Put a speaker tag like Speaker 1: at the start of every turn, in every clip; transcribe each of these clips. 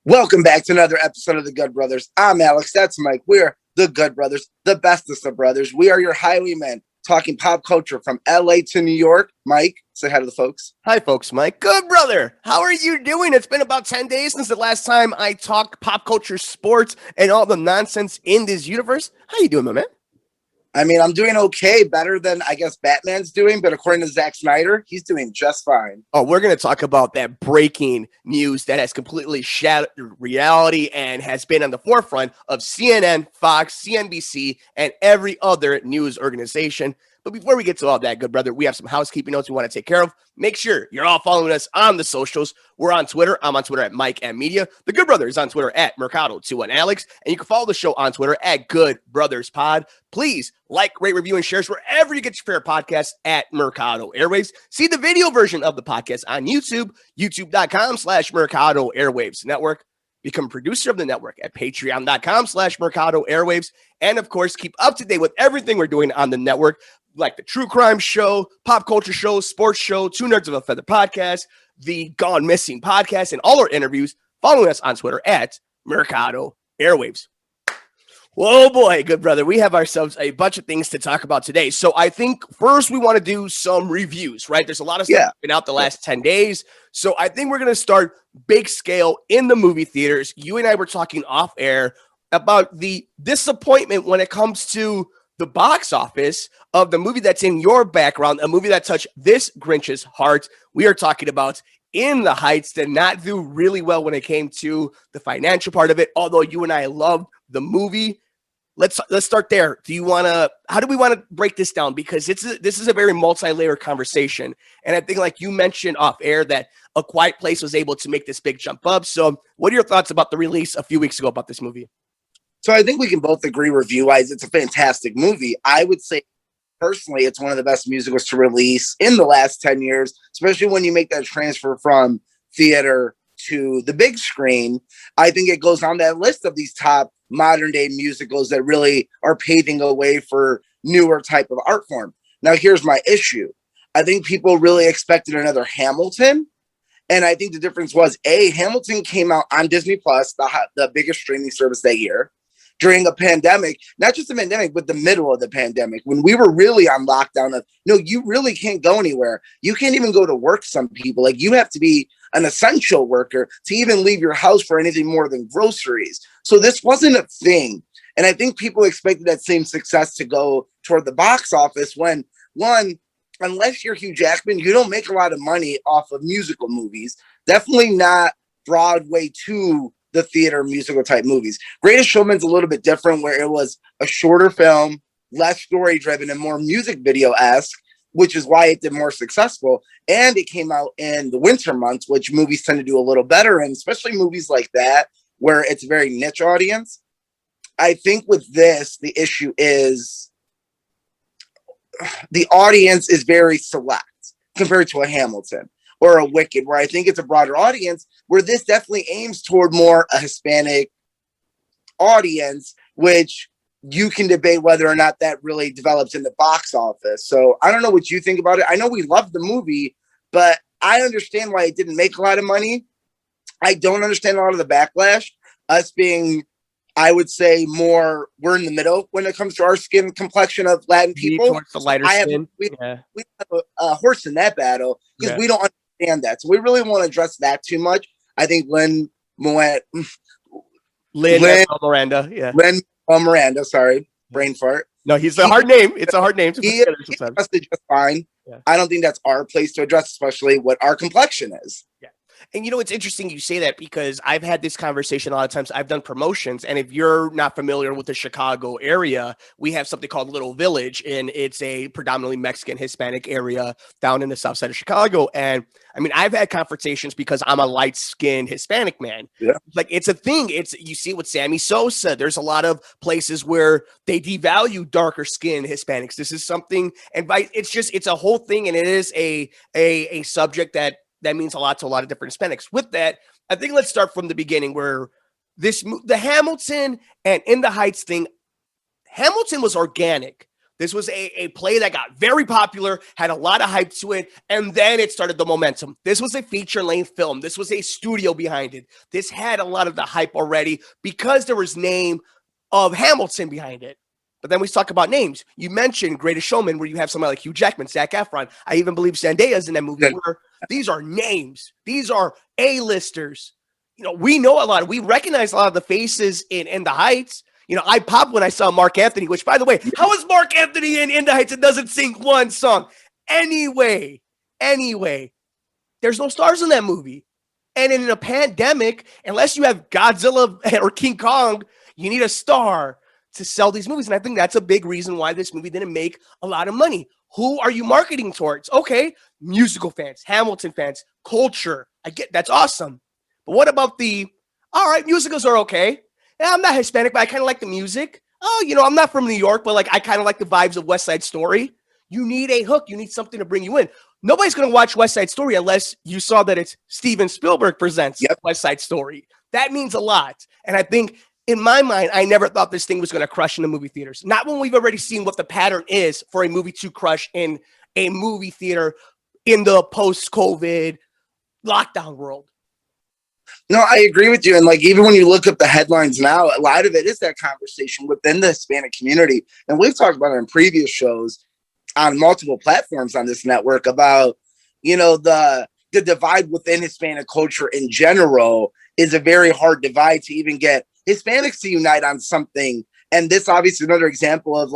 Speaker 1: Welcome back to another episode of the Good Brothers. I'm Alex. That's Mike. We're the Good Brothers, the bestest of brothers. We are your highwaymen talking pop culture from LA to New York. Mike, say hi to the folks.
Speaker 2: Hi, folks. Mike. Good, brother. How are you doing? It's been about 10 days since the last time I talked pop culture, sports, and all the nonsense in this universe. How you doing, my man?
Speaker 1: I mean, I'm doing okay, better than I guess Batman's doing, but according to Zack Snyder, he's doing just fine.
Speaker 2: Oh, we're going to talk about that breaking news that has completely shattered reality and has been on the forefront of CNN, Fox, CNBC, and every other news organization. But before we get to all that, good brother, we have some housekeeping notes we want to take care of. Make sure you're all following us on the socials. We're on Twitter. I'm on Twitter at Mike M Media. The Good Brother is on Twitter at Mercado21Alex. And you can follow the show on Twitter at Good Brothers Pod. Please like, rate, review, and shares wherever you get your favorite podcasts at Mercado Airwaves. See the video version of the podcast on YouTube, youtube.com/Mercado Airwaves Network. Become a producer of the network at patreon.com/Mercado Airwaves. And of course, keep up to date with everything we're doing on the network, like the True Crime Show, Pop Culture Show, Sports Show, Two Nerds of a Feather Podcast, the Gone Missing Podcast, and all our interviews. Following us on Twitter at Mercado Airwaves. Whoa, boy, good brother. We have ourselves a bunch of things to talk about today. So I think first we want to do some reviews, right? There's a lot of stuff that's been out the last 10 days. So I think we're going to start big scale in the movie theaters. You and I were talking off air about the disappointment when it comes to the box office of the movie that's in your background, a movie that touched this Grinch's heart. We are talking about In the Heights. Did not do really well when it came to the financial part of it, although you and I loved the movie. Let's start there. How do we want to break this down? Because this is a very multi-layered conversation. And I think, like you mentioned off air, that A Quiet Place was able to make this big jump up. So what are your thoughts about the release a few weeks ago about this movie?
Speaker 1: So I think we can both agree review-wise, it's a fantastic movie. I would say personally, it's one of the best musicals to release in the last 10 years, especially when you make that transfer from theater to the big screen. I think it goes on that list of these top modern day musicals that really are paving a way for newer type of art form. Now, here's my issue. I think people really expected another Hamilton. And I think the difference was, Hamilton came out on Disney Plus, the biggest streaming service that year, during a pandemic, not just the pandemic, but the middle of the pandemic, when we were really on lockdown of, no, you really can't go anywhere. You can't even go to work, some people. Like, you have to be an essential worker to even leave your house for anything more than groceries. So this wasn't a thing. And I think people expected that same success to go toward the box office when, one, unless you're Hugh Jackman, you don't make a lot of money off of musical movies. Definitely not Broadway to the theater musical type movies. Greatest Showman's a little bit different, where it was a shorter film, less story driven, and more music video-esque, which is why it did more successful. And it came out in the winter months, which movies tend to do a little better in, especially movies like that, where it's a very niche audience. I think with this, the issue is the audience is very select compared to a Hamilton or a Wicked, where I think it's a broader audience, where this definitely aims toward more a Hispanic audience, which you can debate whether or not that really develops in the box office. So I don't know what you think about it. I know we love the movie, but I understand why it didn't make a lot of money. I don't understand a lot of the backlash. Us being, I would say, more, we're in the middle when it comes to our skin complexion of Latin people.
Speaker 2: Towards the lighter skin.
Speaker 1: We have a horse in that battle because we don't understand that. So we really won't address that too much. I think Lin Miranda, sorry, brain fart.
Speaker 2: No, he's a hard name. It's a hard name to put together sometimes.
Speaker 1: He just fine. Yeah. I don't think that's our place to address, especially what our complexion is.
Speaker 2: Yeah. And it's interesting you say that, because I've had this conversation a lot of times. I've done promotions, and if you're not familiar with the Chicago area, we have something called Little Village, and it's a predominantly Mexican Hispanic area down in the south side of Chicago. And I mean, I've had confrontations because I'm a light-skinned Hispanic man. Yeah. Like, it's a thing. You see it with Sammy Sosa. There's a lot of places where they devalue darker skinned Hispanics. This is something, and it's a whole thing, and it is a subject that means a lot to a lot of different Hispanics. With that, I think let's start from the beginning, where the Hamilton and In the Heights thing, Hamilton was organic. This was a play that got very popular, had a lot of hype to it, and then it started the momentum. This was a feature-length film. This was a studio behind it. This had a lot of the hype already because there was name of Hamilton behind it. But then we talk about names. You mentioned Greatest Showman, where you have somebody like Hugh Jackman, Zac Efron. I even believe Zendaya's in that movie. Where these are names. These are A-listers. We know a lot. We recognize a lot of the faces in The Heights. I popped when I saw Mark Anthony, which, by the way, how is Mark Anthony in The Heights and doesn't sing one song? Anyway, there's no stars in that movie. And in a pandemic, unless you have Godzilla or King Kong, you need a star to sell these movies. And I think that's a big reason why this movie didn't make a lot of money. Who are you marketing towards? Okay, musical fans, Hamilton fans, culture. I get that's awesome. But what about all right, musicals are okay. Yeah, I'm not Hispanic, but I kind of like the music. Oh, I'm not from New York, but I kind of like the vibes of West Side Story. You need a hook. You need something to bring you in. Nobody's going to watch West Side Story unless you saw that it's Steven Spielberg presents West Side Story. That means a lot. And I think in my mind, I never thought this thing was going to crush in the movie theaters. Not when we've already seen what the pattern is for a movie to crush in a movie theater in the post-COVID lockdown world.
Speaker 1: No, I agree with you. And even when you look up the headlines now, a lot of it is that conversation within the Hispanic community. And we've talked about it in previous shows on multiple platforms on this network about, the divide within Hispanic culture in general is a very hard divide to even get Hispanics to unite on something. And this obviously another example of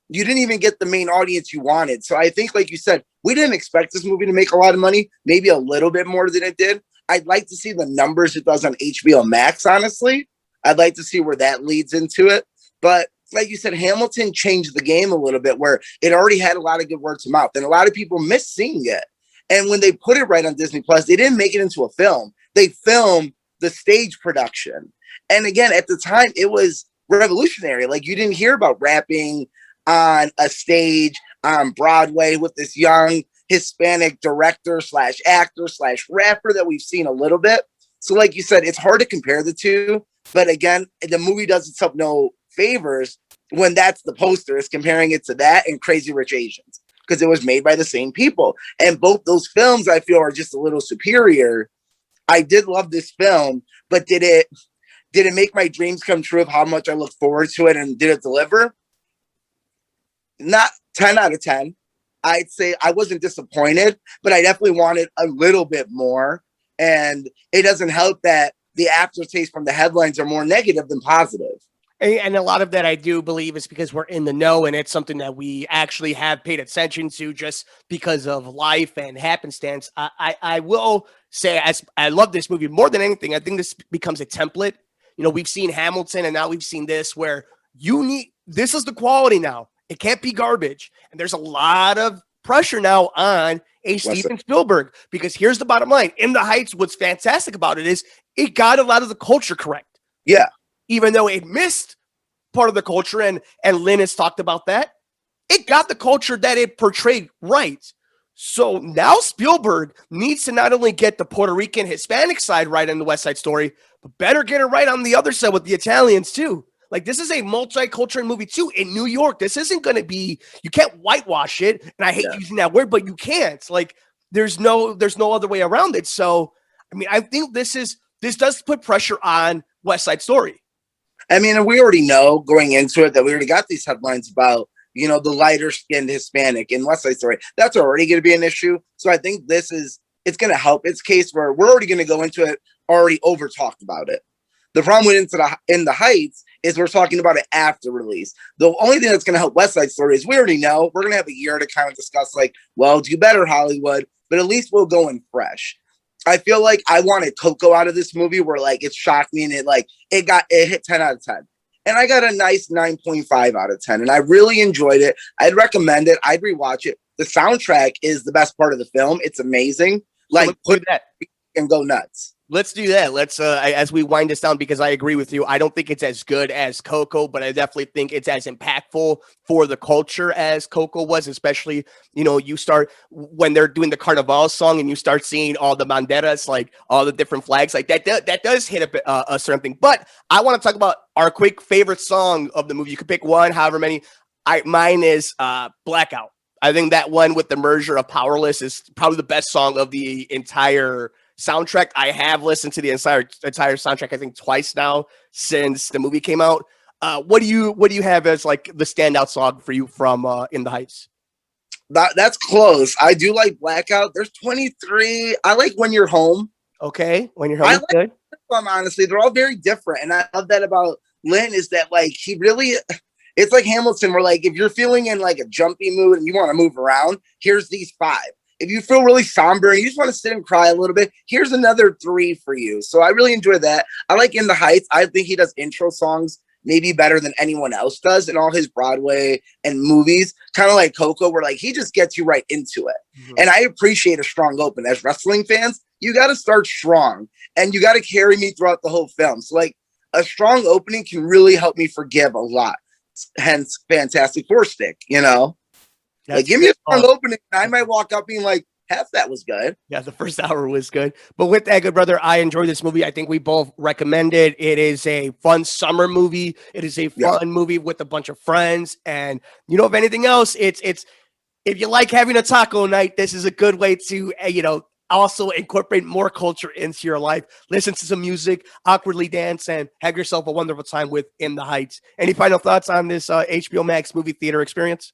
Speaker 1: you didn't even get the main audience you wanted. So I think, like you said, we didn't expect this movie to make a lot of money, maybe a little bit more than it did. I'd like to see the numbers it does on HBO Max, honestly. I'd like to see where that leads into it. But like you said, Hamilton changed the game a little bit where it already had a lot of good word to mouth. And a lot of people missed seeing it. And when they put it right on Disney Plus, they didn't make it into a film. They filmed the stage production. And again, at the time, it was revolutionary. You didn't hear about rapping on a stage on Broadway with this young Hispanic director / actor / rapper that we've seen a little bit. So like you said, it's hard to compare the two. But again, the movie does itself no favors when that's the poster, is comparing it to that and Crazy Rich Asians, because it was made by the same people. And both those films, I feel, are just a little superior. I did love this film, but did it make my dreams come true of how much I looked forward to it, and did it deliver? Not 10 out of 10. I'd say I wasn't disappointed, but I definitely wanted a little bit more. And it doesn't help that the aftertaste from the headlines are more negative than positive.
Speaker 2: And a lot of that I do believe is because we're in the know, and it's something that we actually have paid attention to just because of life and happenstance. I will say, as I love this movie more than anything, I think this becomes a template. We've seen Hamilton, and now we've seen this, where this is the quality now. It can't be garbage. And there's a lot of pressure now on Steven Spielberg, because here's the bottom line. In the Heights, what's fantastic about it is it got a lot of the culture correct.
Speaker 1: Yeah.
Speaker 2: Even though it missed part of the culture, and Lynn has talked about that, it got the culture that it portrayed right. So now Spielberg needs to not only get the Puerto Rican Hispanic side right in the West Side Story, but better get it right on the other side with the Italians too. This is a multicultural movie too in New York. This isn't going to be, you can't whitewash it. And I hate using that word, but you can't. There's no other way around it. So, I think this does put pressure on West Side Story.
Speaker 1: And we already know going into it that we already got these headlines about, the lighter skinned Hispanic in West Side Story. That's already going to be an issue. So I think it's going to help its case, where we're already going to go into it already over talked about it. The problem with In the Heights is we're talking about it after release. The only thing that's going to help West Side Story is we already know we're going to have a year to kind of discuss do better, Hollywood, but at least we'll go in fresh. I feel like I wanted Coco out of this movie, where it shocked me, and it hit 10 out of 10. And I got a nice 9.5 out of 10. And I really enjoyed it. I'd recommend it. I'd rewatch it. The soundtrack is the best part of the film. It's amazing. Put that and go nuts.
Speaker 2: Let's do that. Let's, as we wind this down, because I agree with you. I don't think it's as good as Coco, but I definitely think it's as impactful for the culture as Coco was, especially, you start when they're doing the Carnival song and you start seeing all the banderas, all the different flags, that does hit a certain thing. But I want to talk about our quick favorite song of the movie. You can pick one, however many. Mine is Blackout. I think that one with the merger of Powerless is probably the best song of the entire soundtrack. I have listened to the entire soundtrack, I think, twice now since the movie came out. What do you have as like the standout song for you from In the Heights?
Speaker 1: That's close. I do like Blackout. There's 23. I like When You're Home.
Speaker 2: Okay, When You're Home
Speaker 1: I
Speaker 2: is good.
Speaker 1: Them, honestly, they're all very different, and I love that about Lynn is that like he really. It's like Hamilton, where like if you're feeling in like a jumpy mood and you want to move around, here's these 5. If you feel really somber and you just want to sit and cry a little bit, here's another 3 for you. So I really enjoy that. I like In the Heights. I think he does intro songs maybe better than anyone else does in all his Broadway and movies, kind of like Coco, where like he just gets you right into it. Mm-hmm. And I appreciate a strong open. As wrestling fans, you got to start strong and you got to carry me throughout the whole film. So like a strong opening can really help me forgive a lot. Hence Fantastic Four stick, you know. That's like give me a strong opening and I might walk up being like, half that was good.
Speaker 2: Yeah, the first hour was good. But with that, good brother, I enjoyed this movie. I think we both recommend it. It is a fun summer movie. It is a fun movie with a bunch of friends. And you know, if anything else, it's if you like having a taco night, this is a good way to also incorporate more culture into your life. Listen to some music, awkwardly dance, and have yourself a wonderful time with In the Heights. Any final thoughts on this HBO Max movie theater experience?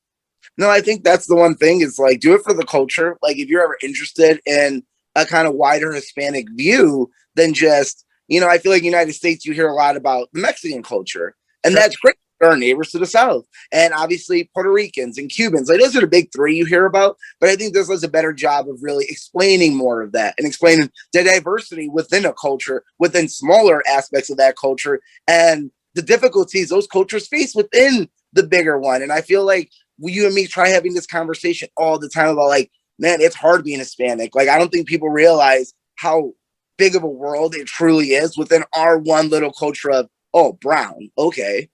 Speaker 1: No, I think that's the one thing is like do it for the culture. Like if you're ever interested in a kind of wider Hispanic view than just, I feel like United States, you hear a lot about the Mexican culture, and that's great. Our neighbors to the south, and obviously Puerto Ricans and Cubans. Like those are the big 3 you hear about. But I think this does a better job of really explaining more of that and explaining the diversity within a culture, within smaller aspects of that culture, and the difficulties those cultures face within the bigger one. And I feel like you and me try having this conversation all the time about like, man, it's hard being Hispanic. Like I don't think people realize how big of a world it truly is within our one little culture of, oh, brown, okay.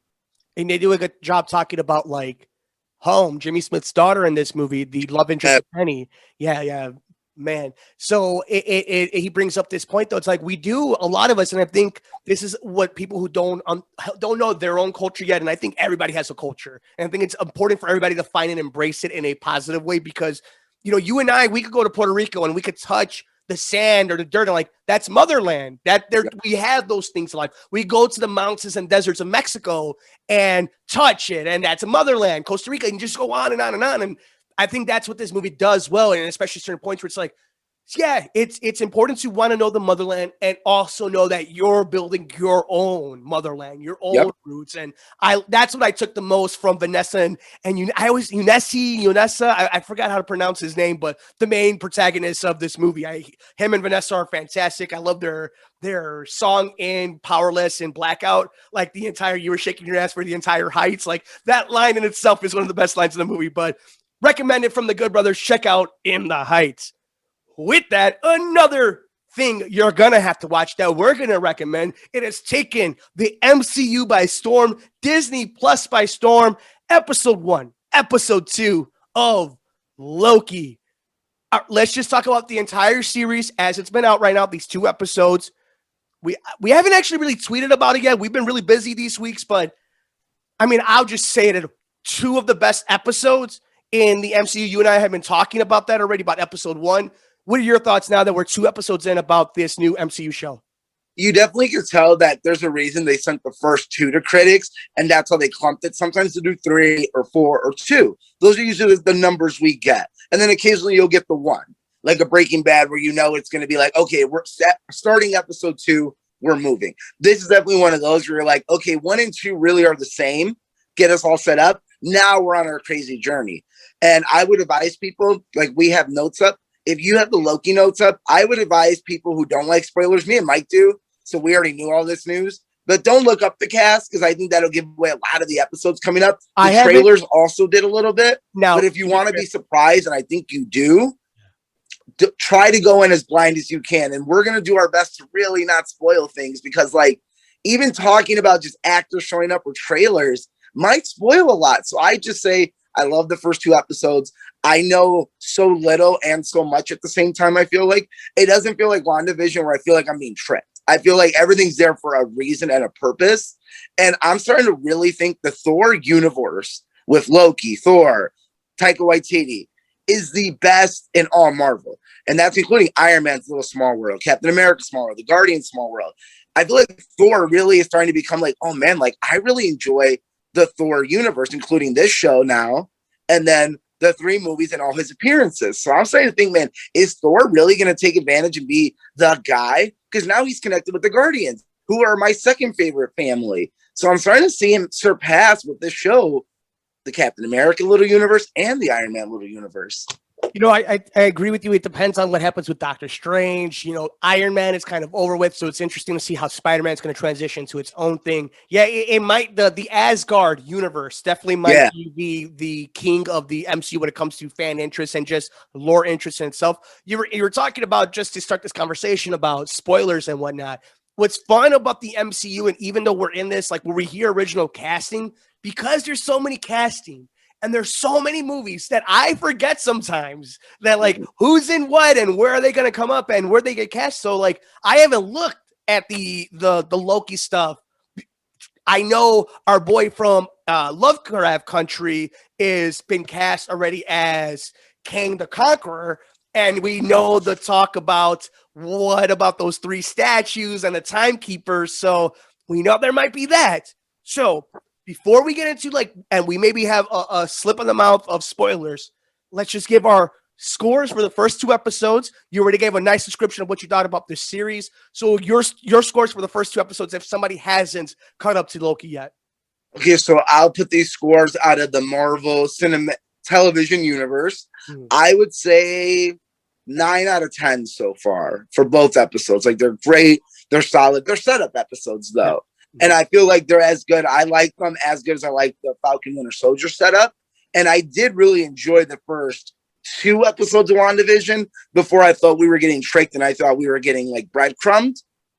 Speaker 2: And they do a good job talking about like Home, Jimmy Smith's daughter in this movie, the love interest of Penny. Yeah, man. So he brings up this point though. It's like we do, a lot of us, and I think this is what people who don't know their own culture yet. And I think everybody has a culture, and I think it's important for everybody to find and embrace it in a positive way because you and I, we could go to Puerto Rico and we could touch the sand or the dirt and like that's motherland. We have those things in life. We go to the mountains and deserts of Mexico and touch it, and that's a motherland. Costa Rica, and just go on and on and on. And I think that's what this movie does well, and especially certain points where it's like, yeah, it's important to want to know the motherland and also know that you're building your own motherland, your own roots. And that's what I took the most from Vanessa and Unessa. I forgot how to pronounce his name, but the main protagonist of this movie. Him and Vanessa are fantastic. I love their song in Powerless and Blackout. Like the entire "You Were Shaking Your Ass for the Entire Heights." Like that line in itself is one of the best lines in the movie. But recommend it from the Good Brothers. Check out In the Heights. With that, another thing you're going to have to watch that we're going to recommend, it has taken the MCU by storm, Disney Plus by storm, episode 1, episode 2 of Loki. Let's just talk about the entire series as it's been out right now, these 2 episodes. We haven't actually really tweeted about it yet. We've been really busy these weeks, but I mean, I'll just say it, 2 of the best episodes in the MCU. You and I have been talking about that already, about episode 1. What are your thoughts now that we're 2 episodes in about this new MCU show?
Speaker 1: You definitely can tell that there's a reason they sent the first 2 to critics, and that's how they clumped it. Sometimes they do 3 or 4 or 2. Those are usually the numbers we get. And then occasionally you'll get the 1, like a Breaking Bad, where it's going to be like, okay, we're starting episode 2, we're moving. This is definitely one of those where you're like, okay, 1 and 2 really are the same. Get us all set up. Now we're on our crazy journey. And I would advise people, like we have notes up. If you have the Loki notes up, I would advise people who don't like spoilers. Me and Mike do, so we already knew all this news. But don't look up the cast because I think that'll give away a lot of the episodes coming up. The trailers also did a little bit. Now, but if you want to be surprised, and I think you do, try to go in as blind as you can. And we're going to do our best to really not spoil things because, like, even talking about just actors showing up or trailers might spoil a lot. So I just say, I love the first 2 episodes. I know so little and so much at the same time. I feel like it doesn't feel like WandaVision where I feel like I'm being tricked. I feel like everything's there for a reason and a purpose. And I'm starting to really think the Thor universe with Loki, Thor, Taika Waititi, is the best in all Marvel. And that's including Iron Man's little small world, Captain America's small world, the Guardian's small world. I feel like Thor really is starting to become like, oh man, like I really enjoy the Thor universe, including this show now, and then the 3 movies and all his appearances. So I'm starting to think, man, is Thor really going to take advantage and be the guy? Because now he's connected with the Guardians, who are my second favorite family. So I'm starting to see him surpass with this show the Captain America little universe and the Iron Man little universe.
Speaker 2: You know, I agree with you. It depends on what happens with Doctor Strange. You know, Iron Man is kind of over with, so it's interesting to see how Spider-Man's going to transition to its own thing. Yeah, it might, the Asgard universe definitely might be the king of the MCU when it comes to fan interest and just lore interest in itself. You were talking about, just to start this conversation, about spoilers and whatnot. What's fun about the MCU, and even though we're in this, like where we hear original casting, because there's so many casting, and there's so many movies that I forget sometimes that like who's in what and where are they going to come up and where they get cast. So like I haven't looked at the Loki stuff. I know our boy from Lovecraft Country is been cast already as Kang the Conqueror, and we know the talk about what about those 3 statues and the timekeepers. So we know there might be that. So before we get into like, and we maybe have a slip in the mouth of spoilers, let's just give our scores for the first 2 episodes. You already gave a nice description of what you thought about this series. So your scores for the first 2 episodes, if somebody hasn't caught up to Loki yet.
Speaker 1: Okay, so I'll put these scores out of the Marvel television universe. I would say 9 out of 10 so far for both episodes. Like they're great. They're solid. They're setup episodes though. And I feel like they're as good. I like them as good as I like the Falcon Winter Soldier setup. And I did really enjoy the first 2 episodes of WandaVision before I thought we were getting tricked and I thought we were getting like breadcrumbed.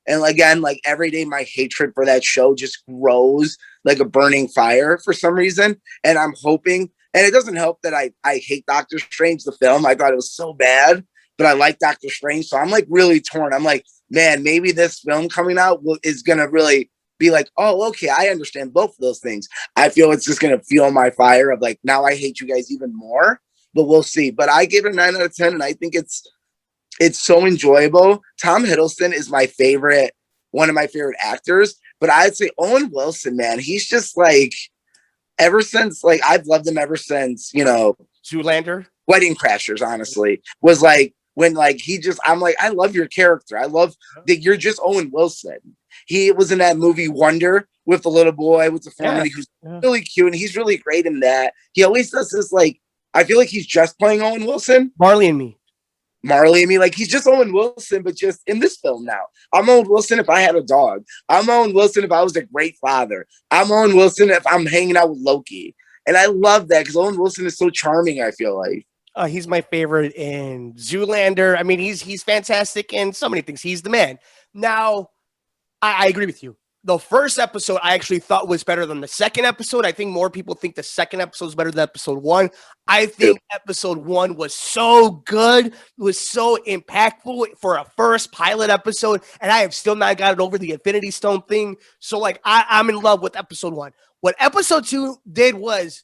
Speaker 1: And again, like every day, my hatred for that show just grows like a burning fire for some reason. And I'm hoping, and it doesn't help that I hate Doctor Strange, the film. I thought it was so bad, but I like Doctor Strange. So I'm like really torn. I'm like, man, maybe this film coming out is going to really be like, oh, okay, I understand both of those things. I feel it's just going to fuel my fire of like, now I hate you guys even more, but we'll see. But I give it a 9 out of 10, and I think it's so enjoyable. Tom Hiddleston is my favorite, one of my favorite actors, but I'd say Owen Wilson, man, he's just like, ever since, like, I've loved him ever since, you know,
Speaker 2: Zoolander,
Speaker 1: Wedding Crashers, honestly, was like, when like I'm like, I love your character. I love that you're just Owen Wilson. He was in that movie Wonder with the little boy with the deformity who's really cute, and he's really great in that. He always does this, like, I feel like he's just playing Owen Wilson.
Speaker 2: Marley and Me,
Speaker 1: like he's just Owen Wilson, but just in this film now. I'm Owen Wilson if I had a dog. I'm Owen Wilson if I was a great father. I'm Owen Wilson if I'm hanging out with Loki. And I love that because Owen Wilson is so charming, I feel like.
Speaker 2: He's my favorite in Zoolander. I mean, he's fantastic in so many things. He's the man. Now, I agree with you. The first episode I actually thought was better than the second episode. I think more people think the second episode is better than episode 1. I think episode 1 was so good, was so impactful for a first pilot episode, and I have still not gotten over the Infinity Stone thing. So, like, I'm in love with episode 1. What episode 2 did was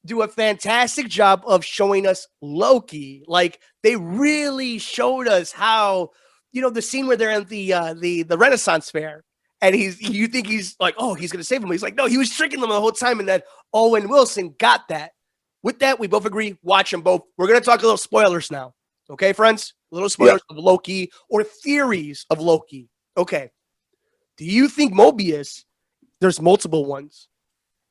Speaker 2: do a fantastic job of showing us Loki. Like, they really showed us how, you know, the scene where they're at the Renaissance Fair, and you think he's like, oh, he's going to save him. He's like, no, he was tricking them the whole time. And that Owen Wilson got that. With that, we both agree, watch them both. We're going to talk a little spoilers now. Okay, friends? A little spoilers of Loki or theories of Loki. Okay. Do you think Mobius, there's multiple ones?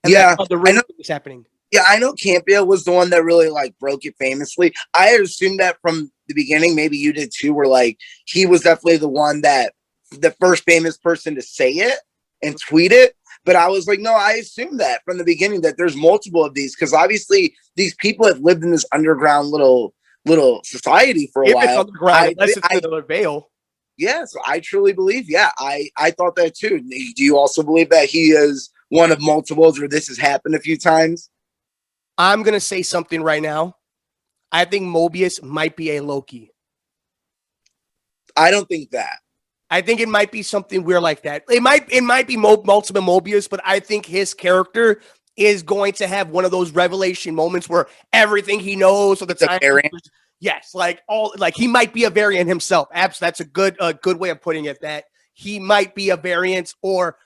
Speaker 2: And the ring is happening.
Speaker 1: Yeah, I know Campia was the one that really like broke it famously. I had assumed that from the beginning. Maybe you did too, where like he was definitely the one that the first famous person to say it and tweet it. But I was like, no, I assumed that from the beginning that there's multiple of these because obviously these people have lived in this underground little society for a while.
Speaker 2: Underground, unless it's another veil.
Speaker 1: Yeah, so I truly believe. Yeah, I thought that too. Do you also believe that he is one of multiples, or this has happened a few times?
Speaker 2: I'm going to say something right now. I think Mobius might be a Loki.
Speaker 1: I don't think that.
Speaker 2: I think it might be something weird like that. It might be multiple Mobius, but I think his character is going to have one of those revelation moments where everything he knows of the time. Yes, like he might be a variant himself. That's a good way of putting it. That he might be a variant, or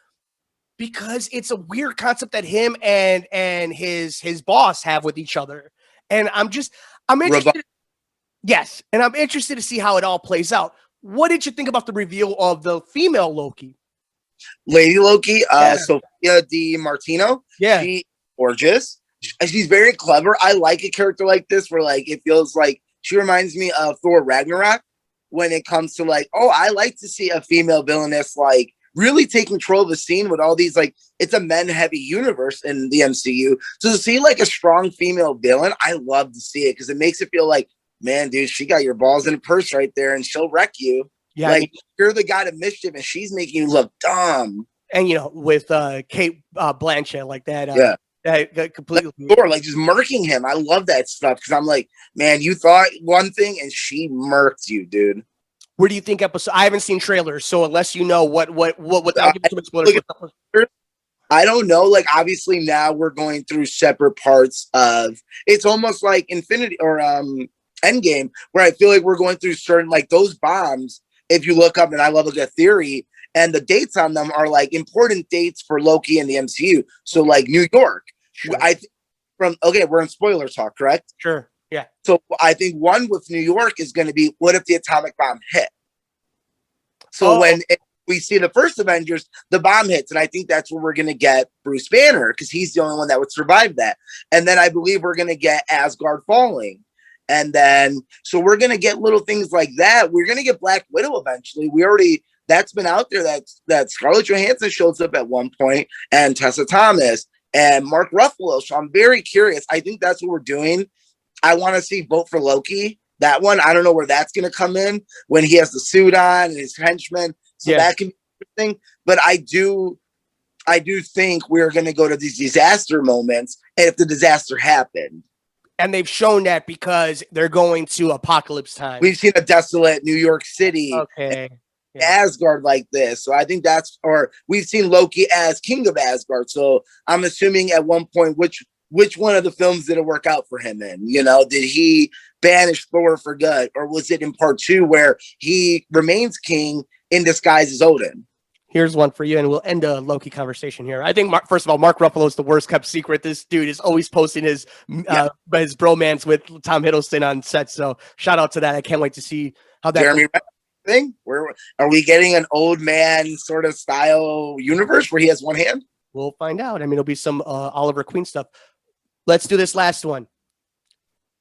Speaker 2: because it's a weird concept that him and his boss have with each other. And I'm interested. Yes, and I'm interested to see how it all plays out. What did you think about the reveal of the female Loki?
Speaker 1: Lady Loki, Sophia Di Martino.
Speaker 2: Yeah.
Speaker 1: She's gorgeous. She's very clever. I like a character like this where like it feels like she reminds me of Thor Ragnarok when it comes to like, oh, I like to see a female villainess like really take control of the scene with all these like it's a men heavy universe in the MCU. So to see like a strong female villain, I love to see it because it makes it feel like, man, dude, she got your balls in a purse right there and she'll wreck you. Yeah, like you're the god of mischief and she's making you look dumb.
Speaker 2: And with Kate Blanchett like that. That completely
Speaker 1: like just murking him. I love that stuff because I'm like, man, you thought one thing and she murked you, dude.
Speaker 2: Where do you think episode? I haven't seen trailers, so unless you know what
Speaker 1: I don't know. Like obviously now we're going through separate parts of. It's almost like Infinity or Endgame, where I feel like we're going through certain like those bombs. If you look up, and I love a good theory, and the dates on them are like important dates for Loki and the MCU. So like New York, sure. I think we're in spoiler talk, correct?
Speaker 2: Sure. Yeah.
Speaker 1: So I think one with New York is going to be what if the atomic bomb hit? So when we see the first Avengers, the bomb hits, and I think that's where we're going to get Bruce Banner because he's the only one that would survive that. And then I believe we're going to get Asgard falling. And then, so we're going to get little things like that. We're going to get Black Widow eventually. That's been out there that Scarlett Johansson shows up at one point and Tessa Thomas and Mark Ruffalo. So I'm very curious. I think that's what we're doing. I want to see Vote for Loki. That one, I don't know where that's going to come in when he has the suit on and his henchmen. So that can be interesting. But I do think we're going to go to these disaster moments. And if the disaster happened,
Speaker 2: and they've shown that because they're going to apocalypse time.
Speaker 1: We've seen a desolate New York City, Asgard like this. So I think or we've seen Loki as King of Asgard. So I'm assuming at one point, which one of the films did it work out for him in? Did he banish Thor for good? Or was it in part 2 where he remains king in disguise as Odin?
Speaker 2: Here's one for you, and we'll end a Loki conversation here. I think, first of all, Mark Ruffalo is the worst kept secret. This dude is always posting his bromance with Tom Hiddleston on set. So shout out to that. I can't wait to see how that
Speaker 1: Jeremy thing. Where are we getting an old man sort of style universe where he has one hand?
Speaker 2: We'll find out. I mean, it'll be some Oliver Queen stuff. Let's do this last one.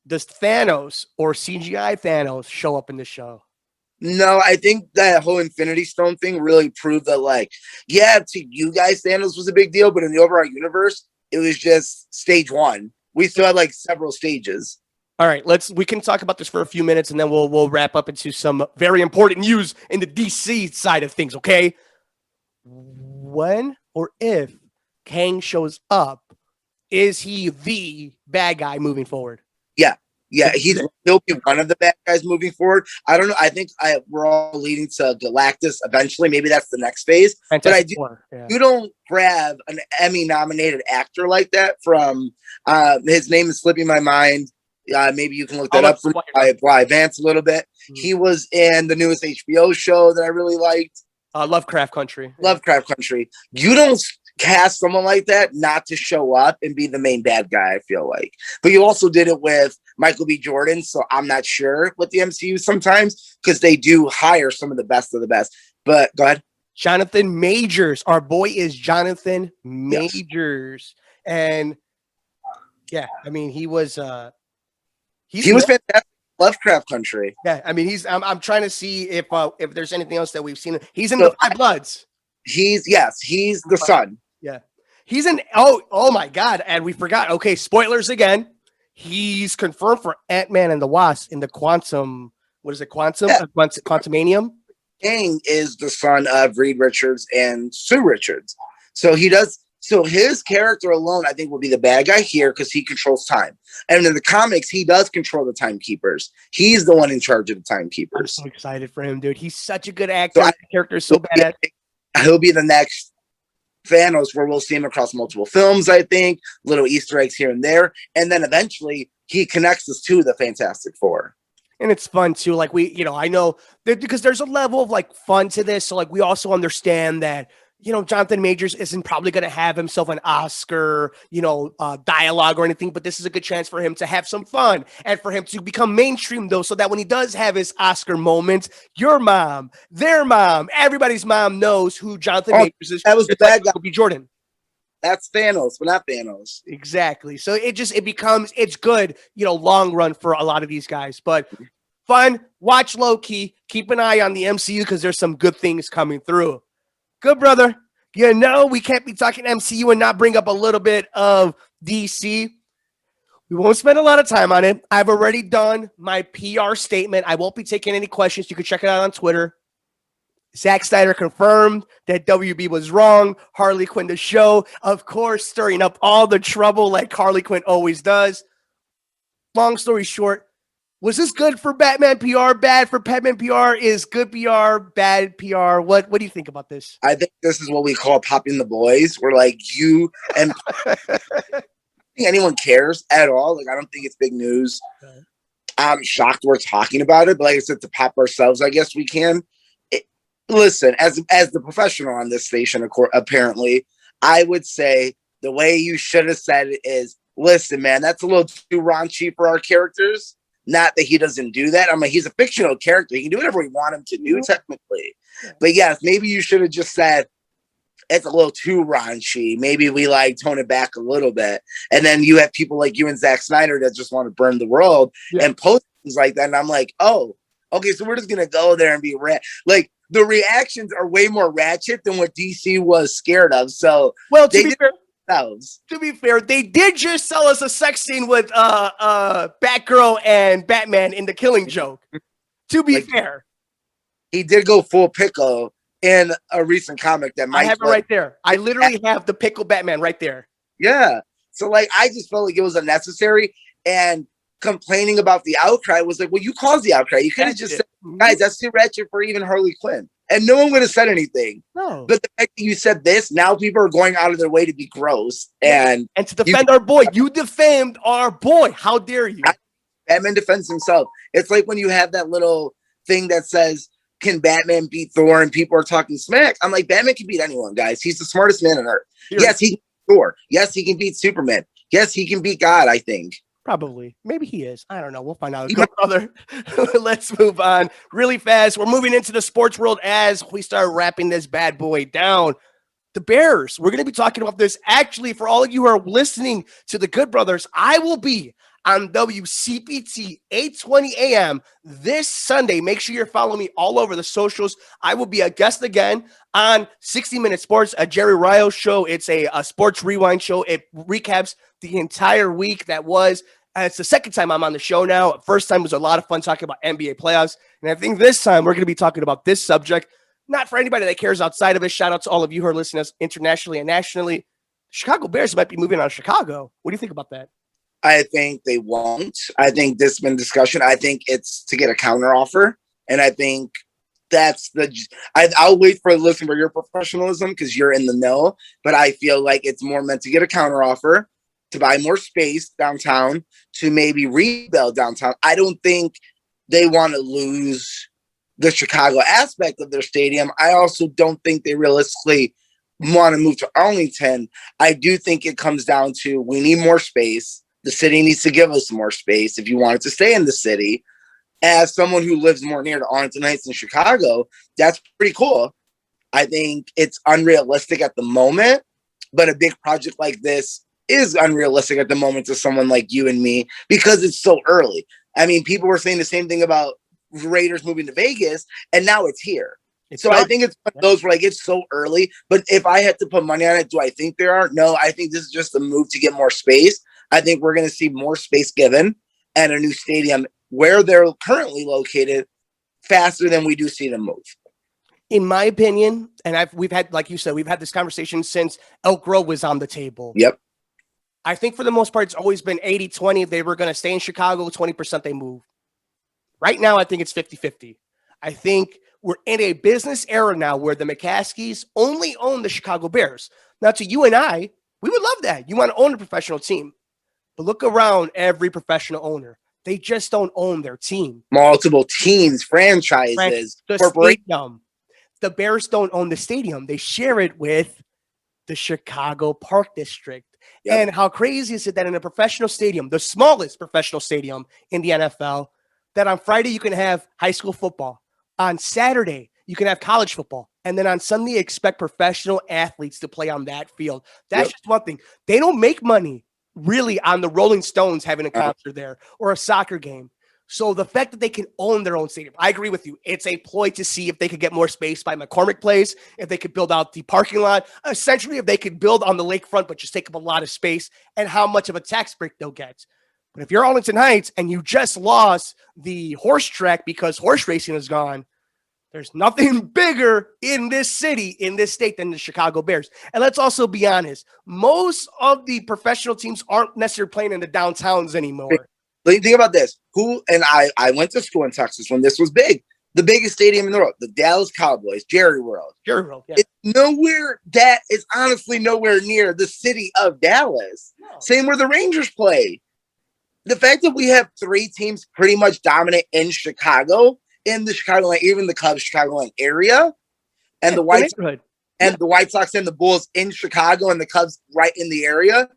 Speaker 2: Does Thanos or CGI Thanos show up in the show?
Speaker 1: No, I think that whole Infinity Stone thing really proved that, like, yeah, to you guys, Thanos was a big deal, but in the overall universe, it was just stage 1. We still had like several stages.
Speaker 2: All right, we can talk about this for a few minutes, and then we'll wrap up into some very important news in the DC side of things. Okay, when or if Kang shows up, is he the bad guy moving forward?
Speaker 1: Yeah, he'll be one of the bad guys moving forward. I don't know. I think we're all leading to Galactus eventually. Maybe that's the next phase. Fantastic. But you don't grab an Emmy-nominated actor like that from. His name is slipping my mind. Maybe you can look that up for me. I advance a little bit. Mm-hmm. He was in the newest HBO show that I really liked.
Speaker 2: Lovecraft Country.
Speaker 1: Lovecraft Country. You don't cast someone like that not to show up and be the main bad guy, I feel like. But you also did it with Michael B. Jordan, so I'm not sure with the MCU sometimes because they do hire some of the best. But go ahead.
Speaker 2: Jonathan Majors. Our boy is Jonathan Majors. Yes. And yeah, I mean, he was
Speaker 1: fantastic. Lovecraft Country.
Speaker 2: Yeah, I mean, I'm trying to see if there's anything else that we've seen. He's in the Five Bloods.
Speaker 1: He's the son.
Speaker 2: Yeah. He's in oh my God. And we forgot. Okay, spoilers again. He's confirmed for Ant-Man and the Wasp in the Quantum. What is it? Quantum? Yeah. Quantumanium?
Speaker 1: Kang is the son of Reed Richards and Sue Richards. So his character alone, I think, will be the bad guy here because he controls time. And in the comics, he does control the timekeepers. He's the one in charge of the timekeepers.
Speaker 2: I'm so excited for him, dude. He's such a good actor. So the character is so bad.
Speaker 1: He'll be the next Thanos, where we'll see him across multiple films, I think, little Easter eggs here and there. And then eventually he connects us to the Fantastic Four.
Speaker 2: And it's fun too. Like I know that because there's a level of like fun to this. So like we also understand that, Jonathan Majors isn't probably going to have himself an Oscar, dialogue or anything, but this is a good chance for him to have some fun and for him to become mainstream though. So that when he does have his Oscar moment, your mom, their mom, everybody's mom knows who Jonathan Majors is.
Speaker 1: That was the bad guy.
Speaker 2: B. Jordan.
Speaker 1: That's Thanos, but not Thanos.
Speaker 2: Exactly. So it's good, long run for a lot of these guys, but fun. Watch Loki. Keep an eye on the MCU because there's some good things coming through. Good, brother. We can't be talking MCU and not bring up a little bit of DC. We won't spend a lot of time on it. I've already done my PR statement. I won't be taking any questions. You can check it out on Twitter. Zack Snyder confirmed that WB was wrong. Harley Quinn, the show, of course, stirring up all the trouble like Harley Quinn always does. Long story short, was this good for Batman PR? Bad for Batman PR? Is good PR, bad PR? What do you think about this?
Speaker 1: I think this is what we call popping the boys. Where like you and I don't think anyone cares at all. Like I don't think it's big news. I'm shocked we're talking about it, but like I said, to pop ourselves, I guess we can. Listen, as the professional on this station, apparently, I would say the way you should have said it is, listen, man, that's a little too raunchy for our characters. Not that he doesn't do that. I mean, he's a fictional character. He can do whatever we want him to do, technically. But yes, maybe you should have just said, it's a little too raunchy. Maybe we tone it back a little bit. And then you have people like you and Zack Snyder that just want to burn the world and post things like that. And I'm like, oh, okay, so we're just going to go there and be like, the reactions are way more ratchet than what DC was scared of. So,
Speaker 2: well, to be fair,
Speaker 1: to
Speaker 2: be fair, they did just sell us a sex scene with Batgirl and Batman in The Killing Joke. To be fair,
Speaker 1: he did go full pickle in a recent comic that
Speaker 2: I have it right there. I literally have the pickle Batman right there.
Speaker 1: Yeah. So I just felt like it was unnecessary, and complaining about the outcry was like, well, you caused the outcry. You could have just said, guys, that's too ratchet for even Harley Quinn. And no one would have said anything.
Speaker 2: No.
Speaker 1: But the fact that you said this, now people are going out of their way to be gross. And
Speaker 2: to defend our boy. You defamed our boy. How dare you?
Speaker 1: Batman defends himself. It's like when you have that little thing that says, can Batman beat Thor? And people are talking smack. I'm like, Batman can beat anyone, guys. He's the smartest man on earth. Yes, he can beat Thor. Yes, he can beat Superman. Yes, he can beat God, I think.
Speaker 2: Probably. Maybe he is. I don't know. We'll find out. Good brother. Let's move on really fast. We're moving into the sports world as we start wrapping this bad boy down. The Bears. We're going to be talking about this. Actually, for all of you who are listening to the Good Brothers, I will be on WCPT 8:20 a.m. this Sunday. Make sure you're following me all over the socials. I will be a guest again on 60 Minute Sports, a Jerry Ryo show. It's a sports rewind show. It recaps the entire week that was. It's the second time I'm on the show now. First time was a lot of fun talking about NBA playoffs. And I think this time we're going to be talking about this subject. Not for anybody that cares outside of it. Shout out to all of you who are listening to us internationally and nationally. Chicago Bears might be moving out of Chicago. What do you think about that?
Speaker 1: I think they won't. I think this has been discussion. I think it's to get a counter offer. And I think that's I'll wait for listen for your professionalism because you're in the know. But I feel like it's more meant to get a counter offer, to buy more space downtown, to maybe rebuild downtown. I don't think they want to lose the Chicago aspect of their stadium. I also don't think they realistically want to move to Arlington. I do think it comes down to we need more space. The city needs to give us more space if you want it to stay in the city. As someone who lives more near to Arlington Heights than Chicago, that's pretty cool. I think it's unrealistic at the moment, but a big project like this is unrealistic at the moment to someone like you and me because it's so early. I mean, people were saying the same thing about Raiders moving to Vegas, and now it's here. I think it's one of those where it's so early. But if I had to put money on it, do I think there are? No, I think this is just a move to get more space. I think we're going to see more space given and a new stadium where they're currently located faster than we do see them move.
Speaker 2: In my opinion, and we've had, like you said, we've had this conversation since Elk Grove was on the table.
Speaker 1: Yep.
Speaker 2: I think for the most part, it's always been 80-20. If they were going to stay in Chicago, 20% they move. Right now, I think it's 50-50. I think we're in a business era now where the McCaskies only own the Chicago Bears. Now, to you and I, we would love that. You want to own a professional team. But look around every professional owner. They just don't own their team.
Speaker 1: Multiple teams, franchises,
Speaker 2: the
Speaker 1: corporations.
Speaker 2: stadium. The Bears don't own the stadium. They share it with the Chicago Park District. Yep. And how crazy is it that in a professional stadium, the smallest professional stadium in the NFL, that on Friday you can have high school football. On Saturday, you can have college football. And then on Sunday, expect professional athletes to play on that field. That's just one thing. They don't make money really on the Rolling Stones having a concert there or a soccer game. So the fact that they can own their own stadium, I agree with you. It's a ploy to see if they could get more space by McCormick Place, if they could build out the parking lot, essentially if they could build on the lakefront, but just take up a lot of space, and how much of a tax break they'll get. But if you're Arlington Heights and you just lost the horse track because horse racing is gone, there's nothing bigger in this city, in this state, than the Chicago Bears. And let's also be honest, most of the professional teams aren't necessarily playing in the downtowns anymore.
Speaker 1: Think about this. I went to school in Texas when this was big. The biggest stadium in the world, the Dallas Cowboys, Jerry World.
Speaker 2: Jerry World, yeah.
Speaker 1: It's honestly nowhere near the city of Dallas. No. Same where the Rangers play. The fact that we have three teams pretty much dominant in Chicago, in the Chicagoland, even the Cubs Chicagoland area, and the White Sox and the Bulls in Chicago, and the Cubs right in the area.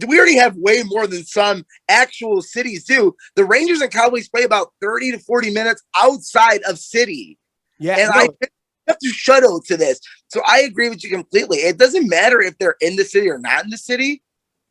Speaker 1: We already have way more than some actual cities do. The Rangers and Cowboys play about 30 to 40 minutes outside of city. Yeah. And I have to shuttle to this. So I agree with you completely. It doesn't matter if they're in the city or not in the city.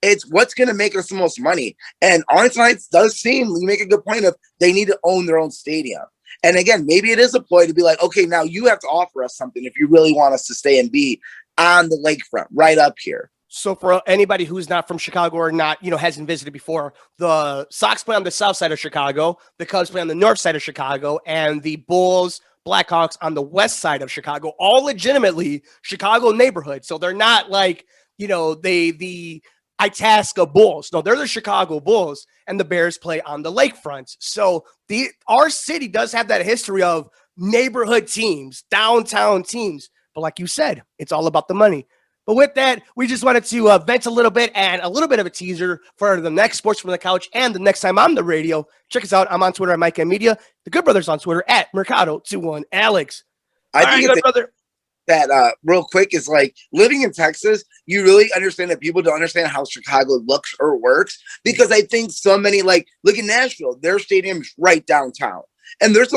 Speaker 1: It's what's going to make us the most money. And Arlington Heights does seem, you make a good point of, they need to own their own stadium. And again, maybe it is a ploy to be like, okay, now you have to offer us something if you really want us to stay and be on the lakefront right up here.
Speaker 2: So for anybody who's not from Chicago or not, hasn't visited before, the Sox play on the south side of Chicago, the Cubs play on the north side of Chicago, and the Bulls, Blackhawks on the west side of Chicago, all legitimately Chicago neighborhoods. So they're not like, the Itasca Bulls. No, they're the Chicago Bulls, and the Bears play on the lakefront. So our city does have that history of neighborhood teams, downtown teams. But like you said, it's all about the money. But with that, we just wanted to vent a little bit and a little bit of a teaser for the next Sports from the Couch and the next time on the radio. Check us out. I'm on Twitter at Mike and Media. The Good Brothers on Twitter at Mercado21 Alex.
Speaker 1: I think that real quick is like living in Texas, you really understand that people don't understand how Chicago looks or works, because I think so many, like, look at Nashville, their stadium's right downtown. And there's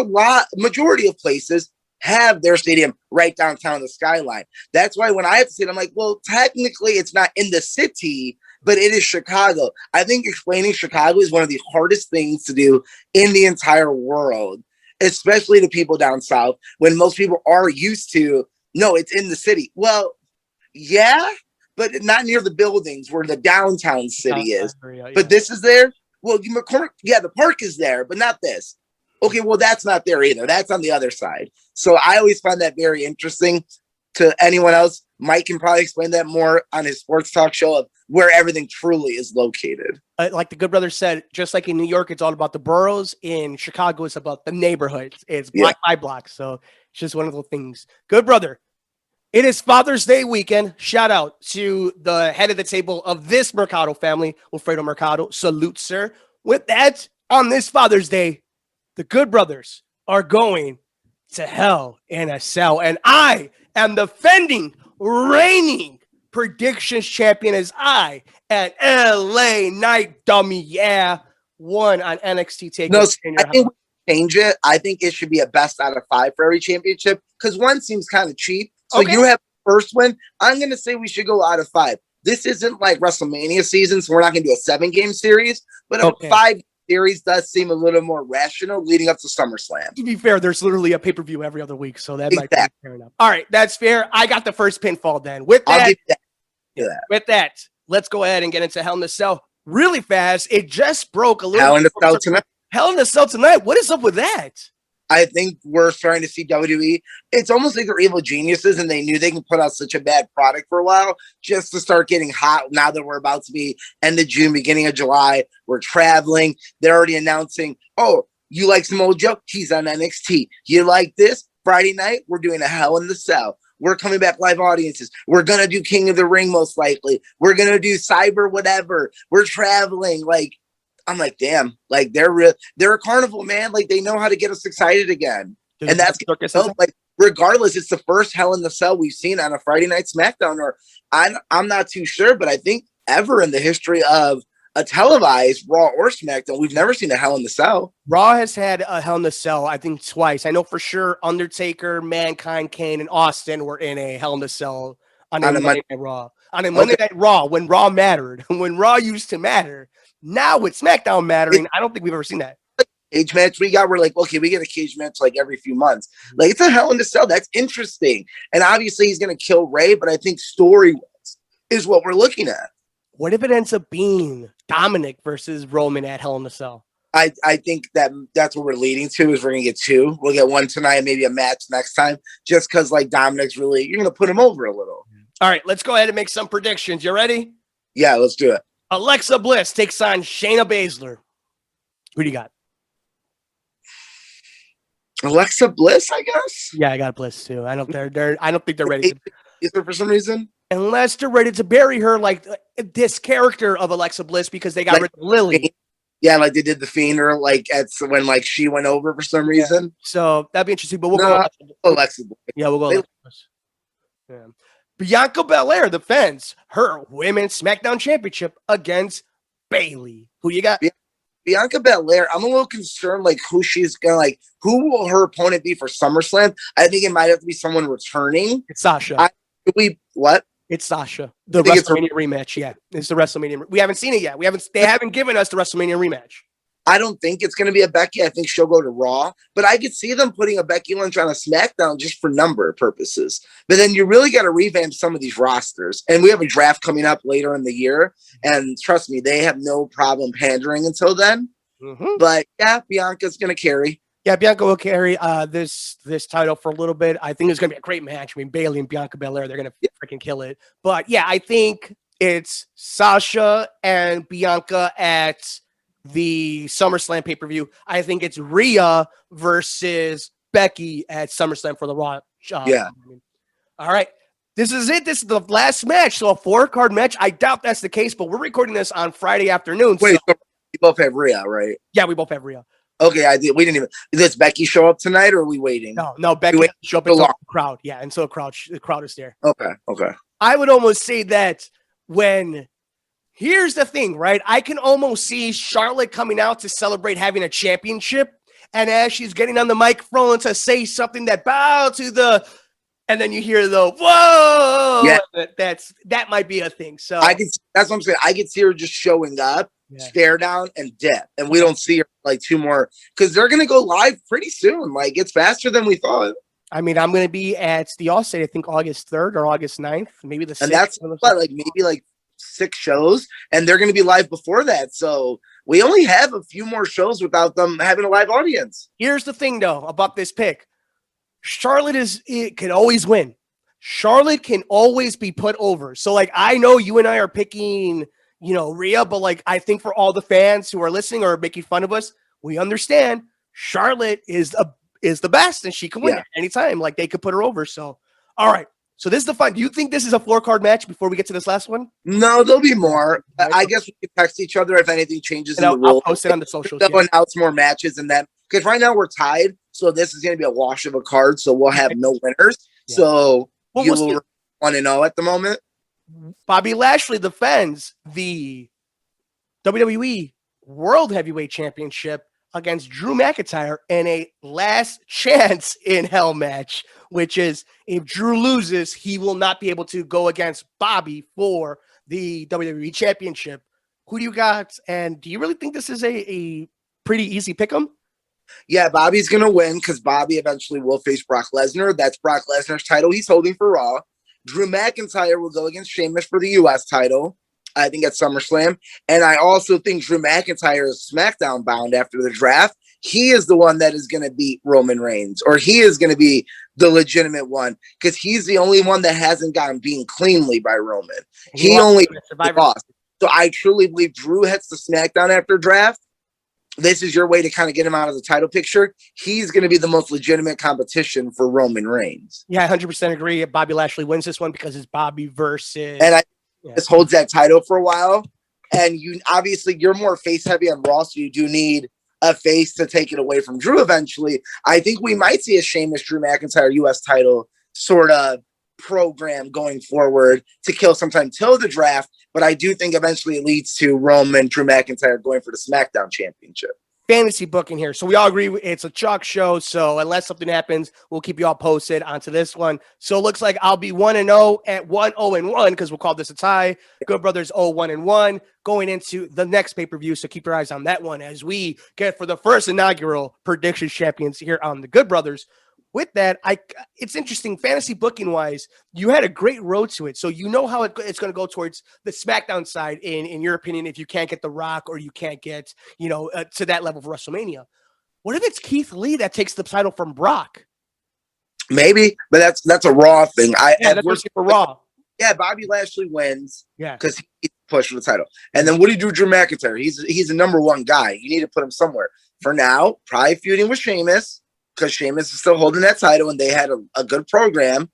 Speaker 1: majority of places have their stadium right downtown, the skyline. That's why when I have to say it, I'm like, well, technically it's not in the city, but it is Chicago. I think explaining Chicago is one of the hardest things to do in the entire world, especially to people down south, when most people are used to, no, it's in the city. Well, yeah, but not near the buildings where the downtown city is. Yeah. But this is there. Well, the park is there, but not this. Okay, well, that's not there either. That's on the other side. So I always find that very interesting. To anyone else, Mike can probably explain that more on his sports talk show of where everything truly is located.
Speaker 2: Like the Good Brother said, just like in New York, it's all about the boroughs. In Chicago, it's about the neighborhoods. It's block by block. So it's just one of those things. Good Brother, it is Father's Day weekend. Shout out to the head of the table of this Mercado family, Wilfredo Mercado. Salute, sir. With that, on this Father's Day, the Good Brothers are going to Hell in a Cell. And I am defending, reigning predictions champion as I at LA Knight Dummy. Yeah. Won on NXT TakeOver.
Speaker 1: No, I think we change it. I think it should be a best out of 5 for every championship, because one seems kind of cheap. So you have the first one. I'm going to say we should go out of 5. This isn't like WrestleMania season, so we're not going to do a 7-game series, but a 5 series does seem a little more rational leading up to SummerSlam.
Speaker 2: To be fair, there's literally a pay-per-view every other week, so that might be fair enough. All right, that's fair. I got the first pinfall then. With that, let's go ahead and get into Hell in a Cell really fast. It just broke a little.
Speaker 1: Hell in a Cell tonight.
Speaker 2: Hell in a Cell tonight. What is up with that?
Speaker 1: I think we're starting to see WWE. It's almost like they're evil geniuses, and they knew they can put out such a bad product for a while just to start getting hot. Now that we're about to be end of June, beginning of July, we're traveling. They're already announcing, You like some old Joe? He's on NXT. You like this? Friday night, we're doing a Hell in the Cell. We're coming back live audiences. We're going to do King of the Ring most likely. We're going to do Cyber whatever. We're traveling. Like, I'm like, damn, like they're a carnival, man. Like they know how to get us excited again.
Speaker 2: Dude,
Speaker 1: And that's like regardless, it's the first Hell in the Cell we've seen on a Friday night SmackDown, or I'm not too sure, but I think ever in the history of a televised Raw or SmackDown, we've never seen a Hell in the Cell.
Speaker 2: Raw has had a Hell in the Cell, I think, twice. I know for sure Undertaker, Mankind, Kane, and Austin were in a Hell in the Cell on a Monday Night Raw. On a Monday Night Raw, when Raw mattered, when Raw used to matter. Now with SmackDown mattering, I don't think we've ever seen that.
Speaker 1: Cage match we're like, okay, we get a cage match like every few months. Like it's a Hell in the Cell. That's interesting. And obviously he's going to kill Ray, but I think story-wise is what we're looking at.
Speaker 2: What if it ends up being Dominic versus Roman at Hell in the Cell?
Speaker 1: I think that's what we're leading to is we're going to get two. We'll get one tonight, maybe a match next time, just because like Dominic's really, you're going to put him over a little.
Speaker 2: All right, let's go ahead and make some predictions. You ready?
Speaker 1: Yeah, let's do it.
Speaker 2: Alexa Bliss takes on Shayna Baszler. Who do you got?
Speaker 1: Alexa Bliss, I guess.
Speaker 2: Yeah, I got Bliss too. I don't think they're ready.
Speaker 1: Is there for some reason?
Speaker 2: Unless they're ready to bury her like this character of Alexa Bliss because they got
Speaker 1: like,
Speaker 2: rid of Lily.
Speaker 1: Yeah, like they did the Fiend or like when like she went over for some reason.
Speaker 2: Yeah. So that'd be interesting. But we'll go
Speaker 1: Alexa Bliss.
Speaker 2: Yeah, we'll go Alexa Bliss. Yeah. Bianca Belair defends her Women's SmackDown Championship against Bayley. Who you got?
Speaker 1: Bianca Belair, I'm a little concerned, like who she's gonna like. Who will her opponent be for SummerSlam? I think it might have to be someone returning.
Speaker 2: It's Sasha.
Speaker 1: What?
Speaker 2: It's Sasha. The WrestleMania rematch. Yeah, it's the WrestleMania. We haven't seen it yet. They haven't given us the WrestleMania rematch.
Speaker 1: I don't think it's going to be a Becky. I think she'll go to Raw. But I could see them putting a Becky Lynch on a SmackDown just for number purposes. But then you really got to revamp some of these rosters. And we have a draft coming up later in the year. And trust me, they have no problem pandering until then. Mm-hmm. But yeah, Bianca's going to carry.
Speaker 2: Yeah, Bianca will carry this title for a little bit. I think it's going to be a great match. I mean, Bayley and Bianca Belair, they're going to freaking kill it. But yeah, I think it's Sasha and Bianca at the SummerSlam pay-per-view. I think it's Rhea versus Becky at SummerSlam for the Raw.
Speaker 1: Yeah.
Speaker 2: All right. This is it. This is the last match. So a 4-card match. I doubt that's the case, but we're recording this on Friday afternoon.
Speaker 1: Wait, so we both have Rhea, right?
Speaker 2: Yeah, we both have Rhea.
Speaker 1: Okay, we didn't even. Does Becky show up tonight, or are we waiting?
Speaker 2: No, Becky doesn't show up until the crowd. Yeah, until the crowd is there.
Speaker 1: Okay.
Speaker 2: I would almost say that here's the thing, right? I can almost see Charlotte coming out to celebrate having a championship, and as she's getting on the microphone to say something that bow to the, and then you hear the whoa.
Speaker 1: Yeah,
Speaker 2: that might be a thing. So
Speaker 1: that's what I'm saying. I could see her just showing up. Yeah. Stare down and dip, and we don't see her like two more because they're gonna go live pretty soon. Like it's faster than we thought.
Speaker 2: I mean, I'm gonna be at the Allstate, I think August 3rd or August 9th, maybe the 6th.
Speaker 1: And that's like maybe like 6 shows, and they're gonna be live before that. So we only have a few more shows without them having a live audience.
Speaker 2: Here's the thing, though, about this pick: Charlotte can always win. Charlotte can always be put over. So, like, I know you and I are picking, Rhea, but like I think for all the fans who are listening or making fun of us, we understand Charlotte is the best and she can win at any time. Like they could put her over. So, all right. So this is the fun. Do you think this is a 4-card match before we get to this last one?
Speaker 1: No, there'll be more. I guess we can text each other if anything changes in the rules.
Speaker 2: I'll post it on the socials.
Speaker 1: They'll announce more matches and then because right now we're tied. So this is going to be a wash of a card. So we'll have no winners. Yeah. So you will 1-0 at the moment.
Speaker 2: Bobby Lashley defends the WWE World Heavyweight Championship against Drew McIntyre in a last chance in Hell match, which is if Drew loses, he will not be able to go against Bobby for the WWE Championship. Who do you got? And do you really think this is a pretty easy pick 'em?
Speaker 1: Yeah, Bobby's going to win because Bobby eventually will face Brock Lesnar. That's Brock Lesnar's title he's holding for Raw. Drew McIntyre will go against Sheamus for the U.S. title, I think, at SummerSlam. And I also think Drew McIntyre is SmackDown bound after the draft. He is the one that is going to beat Roman Reigns, or he is going to be the legitimate one because he's the only one that hasn't gotten beaten cleanly by Roman. He only lost. So I truly believe Drew heads to SmackDown after draft. this is your way to kind of get him out of the title picture. He's going to be the most legitimate competition for Roman Reigns.
Speaker 2: Yeah, I 100% agree. Bobby Lashley wins this one because it's Bobby versus.
Speaker 1: And this holds that title for a while. And you're more face heavy on Raw, so you do need a face to take it away from Drew eventually. I think we might see a Sheamus Drew McIntyre US title sort of program going forward to kill sometime till the draft. But I do think eventually it leads to Roman Drew McIntyre going for the SmackDown Championship.
Speaker 2: Fantasy booking here. So we all agree it's a chalk show. So unless something happens, we'll keep you all posted onto this one. So it looks like I'll be 1-0 at 1-0-1 because we'll call this a tie. Good Brothers 0-1-1 going into the next pay-per-view. So keep your eyes on that one as we get for the first inaugural prediction champions here on the Good Brothers. With that, it's interesting fantasy booking wise. You had a great road to it, so you know how it's going to go towards the SmackDown side. In your opinion, if you can't get The Rock or you can't get to that level of WrestleMania, what if it's Keith Lee that takes the title from Brock?
Speaker 1: Maybe, but that's a Raw thing.
Speaker 2: That's for Raw.
Speaker 1: Yeah, Bobby Lashley wins.
Speaker 2: Yeah,
Speaker 1: because he's pushed for the title. And then what do you do, Drew McIntyre? He's the number one guy. You need to put him somewhere. For now, probably feuding with Sheamus, because Sheamus is still holding that title and they had a good program.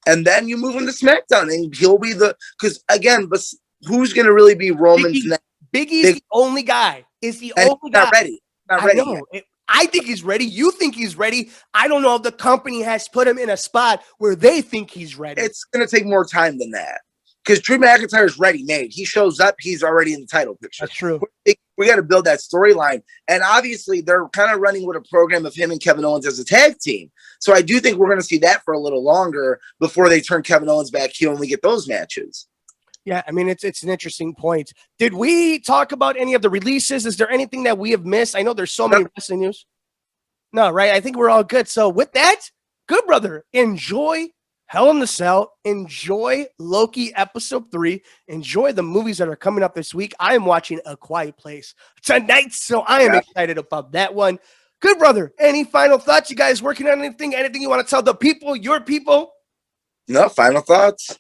Speaker 1: And then you move him to SmackDown and he'll be because again, but who's going to really be Roman's next?
Speaker 2: Biggie's the only guy.
Speaker 1: Not ready. Not ready.
Speaker 2: I know. I think he's ready. You think he's ready. I don't know if the company has put him in a spot where they think he's ready.
Speaker 1: It's going to take more time than that. Because Drew McIntyre is ready-made. He shows up, he's already in the title picture.
Speaker 2: That's true.
Speaker 1: We got to build that storyline. And obviously, they're kind of running with a program of him and Kevin Owens as a tag team. So I do think we're going to see that for a little longer before they turn Kevin Owens back heel and we get those matches.
Speaker 2: Yeah, I mean, it's an interesting point. Did we talk about any of the releases? Is there anything that we have missed? I know there's so many wrestling news. No, right? I think we're all good. So with that, Good Brother, enjoy Hell in the Cell. Enjoy Loki episode 3. Enjoy the movies that are coming up this week. I am watching A Quiet Place tonight, so I am excited about that one. Good Brother, any final thoughts? You guys working on anything? Anything you want to tell the people, your people?
Speaker 1: No, final thoughts.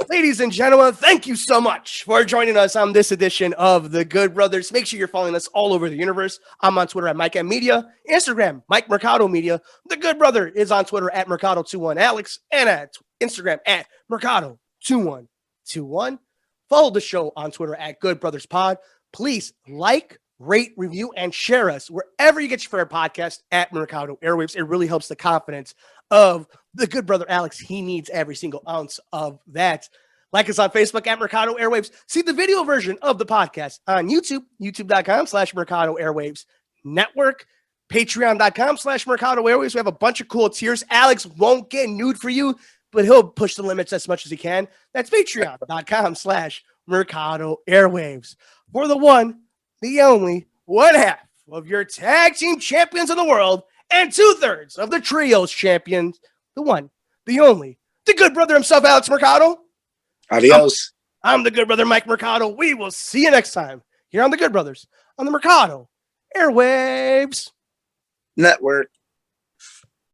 Speaker 2: Ladies and gentlemen, thank you so much for joining us on this edition of The Good Brothers. Make sure you're following us all over the universe. I'm on Twitter at Mike M Media, Instagram, Mike Mercado Media. The Good Brother is on Twitter at Mercado21Alex and at Instagram at Mercado2121. Follow the show on Twitter at Good Brothers Pod. Please like, rate, review, and share us wherever you get your favorite podcast at Mercado Airwaves. It really helps the confidence of the Good Brother Alex. He needs every single ounce of that. Like us on Facebook at Mercado Airwaves. See the video version of the podcast on YouTube, youtube.com/Mercado Airwaves Network, patreon.com/Mercado Airwaves. We have a bunch of cool tiers. Alex won't get nude for you, but he'll push the limits as much as he can. That's patreon.com/Mercado Airwaves. For the one, the only, one half of your tag team champions of the world and 2/3 of the trios champions, the one, the only, the Good Brother himself, Alex Mercado.
Speaker 1: Adios.
Speaker 2: I'm the Good Brother, Mike Mercado. We will see you next time here on the Good Brothers on the Mercado Airwaves
Speaker 1: Network.